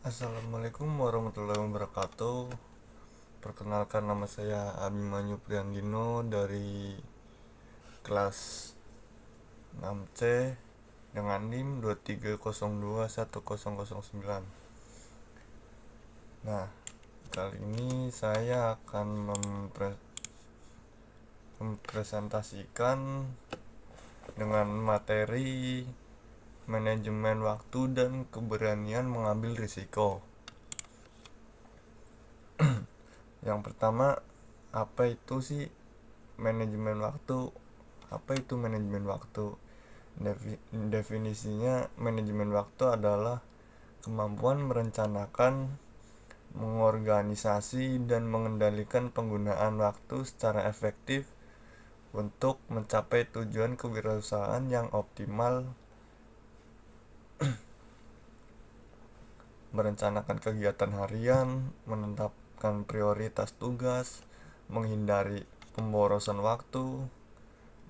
Assalamualaikum warahmatullahi wabarakatuh. Perkenalkan, nama saya Abimanyu Prianggino dari kelas 6C dengan NIM 23021009. Nah, kali ini saya akan mempresentasikan dengan materi manajemen waktu dan keberanian mengambil risiko. Yang pertama, apa itu sih manajemen waktu? Apa itu manajemen waktu? Definisinya, manajemen waktu adalah kemampuan merencanakan, mengorganisasi, dan mengendalikan penggunaan waktu secara efektif untuk mencapai tujuan kewirausahaan yang optimal. Merencanakan kegiatan harian, menetapkan prioritas tugas, menghindari pemborosan waktu,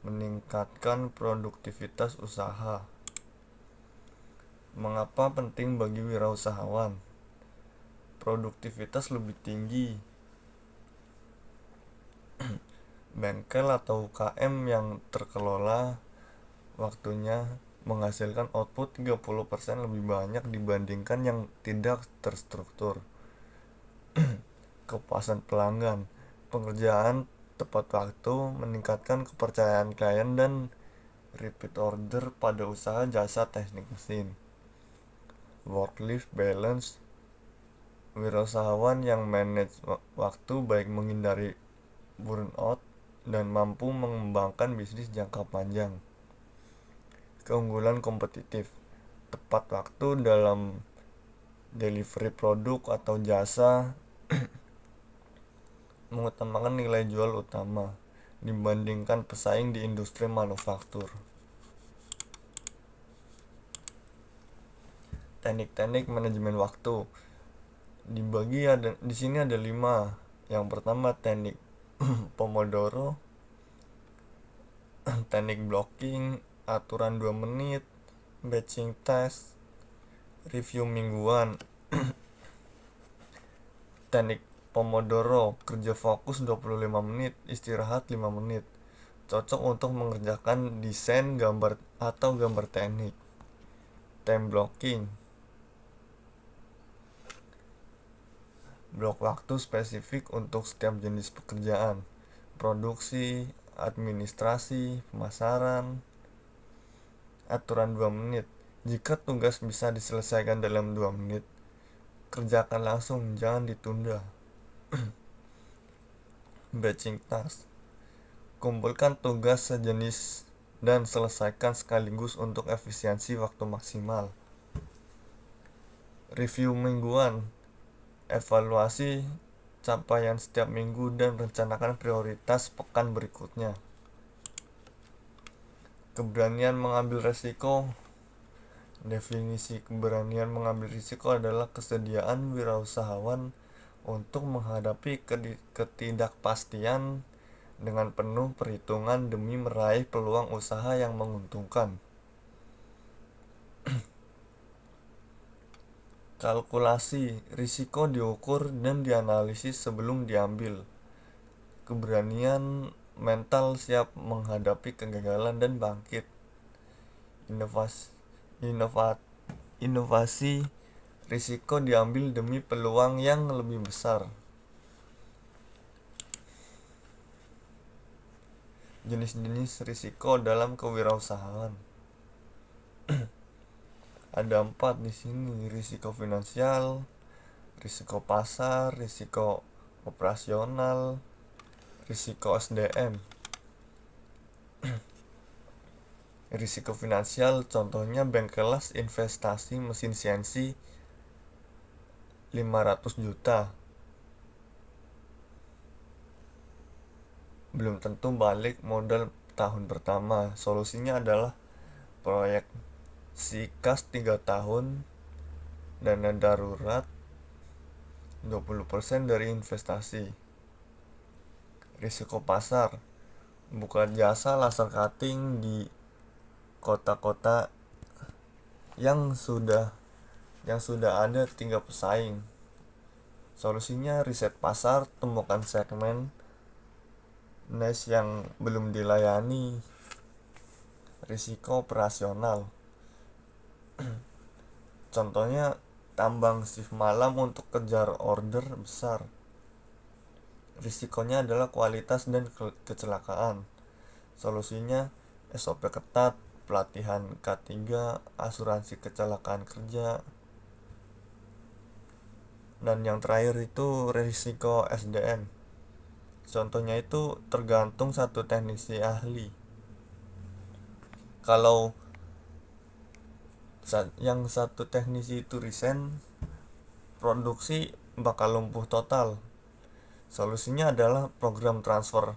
meningkatkan produktivitas usaha. Mengapa penting bagi wirausahawan? Produktivitas lebih tinggi. Bengkel atau UKM yang terkelola waktunya menghasilkan output 30% lebih banyak dibandingkan yang tidak terstruktur. Kepuasan pelanggan. Pengerjaan tepat waktu meningkatkan kepercayaan klien dan repeat order pada usaha jasa teknik mesin. Work-life balance. Wirausahawan yang manage waktu baik menghindari burnout dan mampu mengembangkan bisnis jangka panjang. Keunggulan kompetitif. Tepat waktu dalam delivery produk atau jasa mengutamakan nilai jual utama dibandingkan pesaing di industri manufaktur. Teknik-teknik manajemen waktu di sini ada 5. Yang pertama, teknik Pomodoro, teknik blocking, aturan 2 menit, batching test, review mingguan. Teknik Pomodoro, kerja fokus 25 menit, istirahat 5 menit. Cocok untuk mengerjakan desain gambar atau gambar teknik. Time blocking, blok waktu spesifik untuk setiap jenis pekerjaan. Produksi, administrasi, pemasaran. Aturan 2 menit. Jika tugas bisa diselesaikan dalam 2 menit, kerjakan langsung, jangan ditunda. Batching task, kumpulkan tugas sejenis dan selesaikan sekaligus untuk efisiensi waktu maksimal. Review mingguan, evaluasi capaian setiap minggu dan rencanakan prioritas pekan berikutnya. Keberanian mengambil risiko. Definisi keberanian mengambil risiko adalah kesediaan wirausahawan untuk menghadapi ketidakpastian dengan penuh perhitungan demi meraih peluang usaha yang menguntungkan. Kalkulasi risiko diukur dan dianalisis sebelum diambil. Keberanian mental siap menghadapi kegagalan dan bangkit. Inovasi risiko diambil demi peluang yang lebih besar. Jenis-jenis risiko dalam kewirausahaan. Ada 4 di sini: risiko finansial, risiko pasar, risiko operasional, risiko SDM. Risiko finansial contohnya bengkelas investasi mesin CNC 500 juta. Belum tentu balik modal tahun pertama. Solusinya adalah proyek sikas 3 tahun, dana darurat 20% dari investasi. Risiko pasar, buka jasa laser cutting di kota-kota yang sudah yang sudah ada tinggal pesaing. Solusinya riset pasar, temukan segmen niche yang belum dilayani, risiko operasional. Contohnya tambang shift malam untuk kejar order besar. Risikonya adalah kualitas dan kecelakaan. Solusinya SOP ketat, pelatihan K3, asuransi kecelakaan kerja. Dan yang terakhir itu risiko SDM. Contohnya itu tergantung satu teknisi ahli. Kalau yang satu teknisi itu resign, produksi bakal lumpuh total. Solusinya adalah program transfer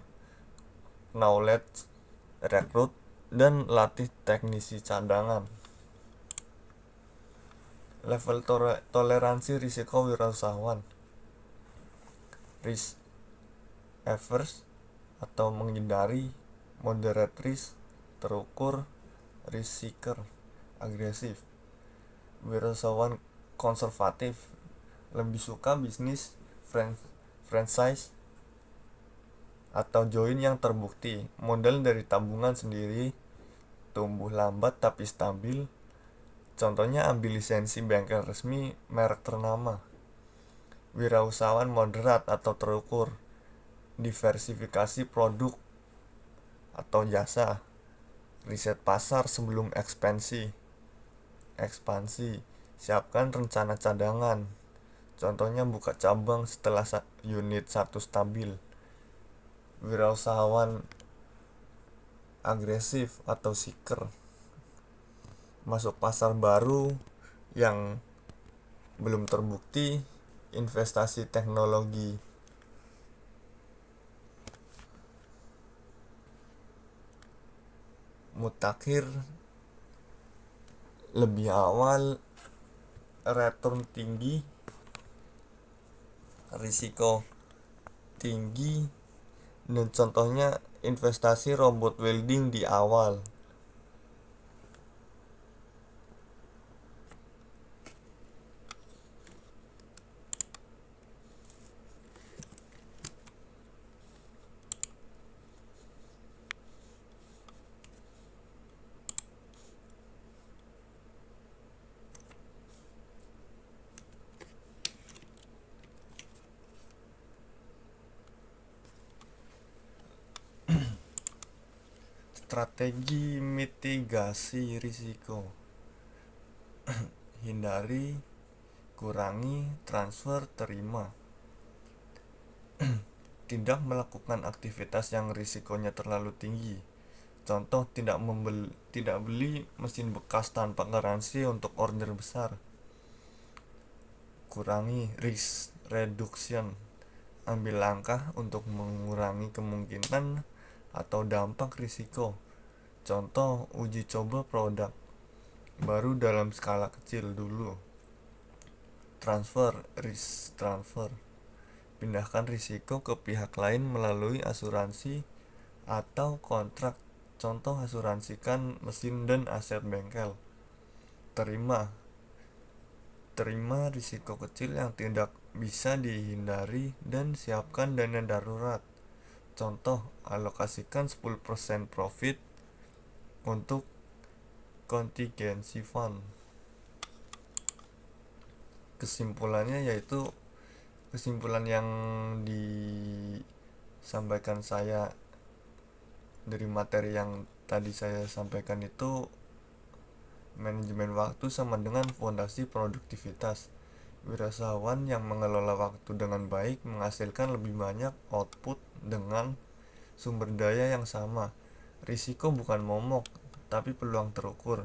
knowledge, rekrut, dan latih teknisi cadangan. Level toleransi risiko wirausahawan. Risk averse atau menghindari, moderate risk, terukur, risk seeker, agresif. Wirausahawan konservatif, lebih suka bisnis franchise atau join yang terbukti, modal dari tabungan sendiri, tumbuh lambat tapi stabil. Contohnya ambil lisensi bengkel resmi merek ternama. Wirausahawan moderat atau terukur, diversifikasi produk atau jasa, riset pasar sebelum ekspansi, siapkan rencana cadangan. Contohnya buka cabang setelah unit 1 stabil. Wirausahawan agresif atau seeker, masuk pasar baru yang belum terbukti, investasi teknologi. Mutakhir, lebih awal, return tinggi, risiko tinggi, dan contohnya investasi robot welding di awal. Strategi mitigasi risiko. Hindari, kurangi, transfer, terima. Tidak melakukan aktivitas yang risikonya terlalu tinggi. Contoh, tidak beli mesin bekas tanpa garansi untuk order besar. Kurangi, risk reduction, ambil langkah untuk mengurangi kemungkinan atau dampak risiko. Contoh, uji coba produk baru dalam skala kecil dulu. Transfer, risk transfer, pindahkan risiko ke pihak lain melalui asuransi atau kontrak. Contoh, asuransikan mesin dan aset bengkel. Terima risiko kecil yang tidak bisa dihindari dan siapkan dana darurat. Contoh, alokasikan 10% profit untuk contingency fund. Kesimpulan yang disampaikan saya dari materi yang tadi saya sampaikan itu, manajemen waktu sama dengan fondasi produktivitas. Wirausahawan yang mengelola waktu dengan baik menghasilkan lebih banyak output dengan sumber daya yang sama. Risiko bukan momok, tapi peluang terukur.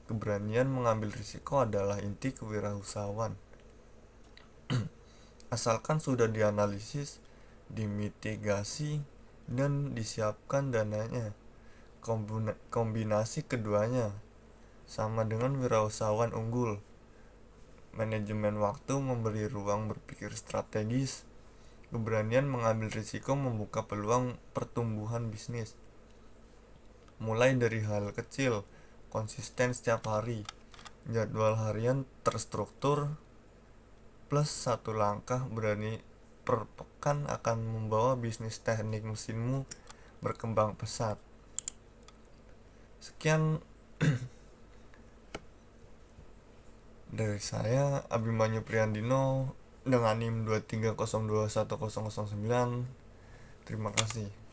Keberanian mengambil risiko adalah inti kewirausahaan. Asalkan sudah dianalisis, dimitigasi, dan disiapkan dananya. Kombinasi keduanya sama dengan wirausahawan unggul. Manajemen waktu memberi ruang berpikir strategis. Keberanian mengambil risiko membuka peluang pertumbuhan bisnis. Mulai dari hal kecil, konsisten setiap hari. Jadwal harian terstruktur plus satu langkah berani per pekan akan membawa bisnis teknik mesinmu berkembang pesat. Sekian dari saya, Abimanyu Priyandino dengan NIM 230210009. Terima kasih.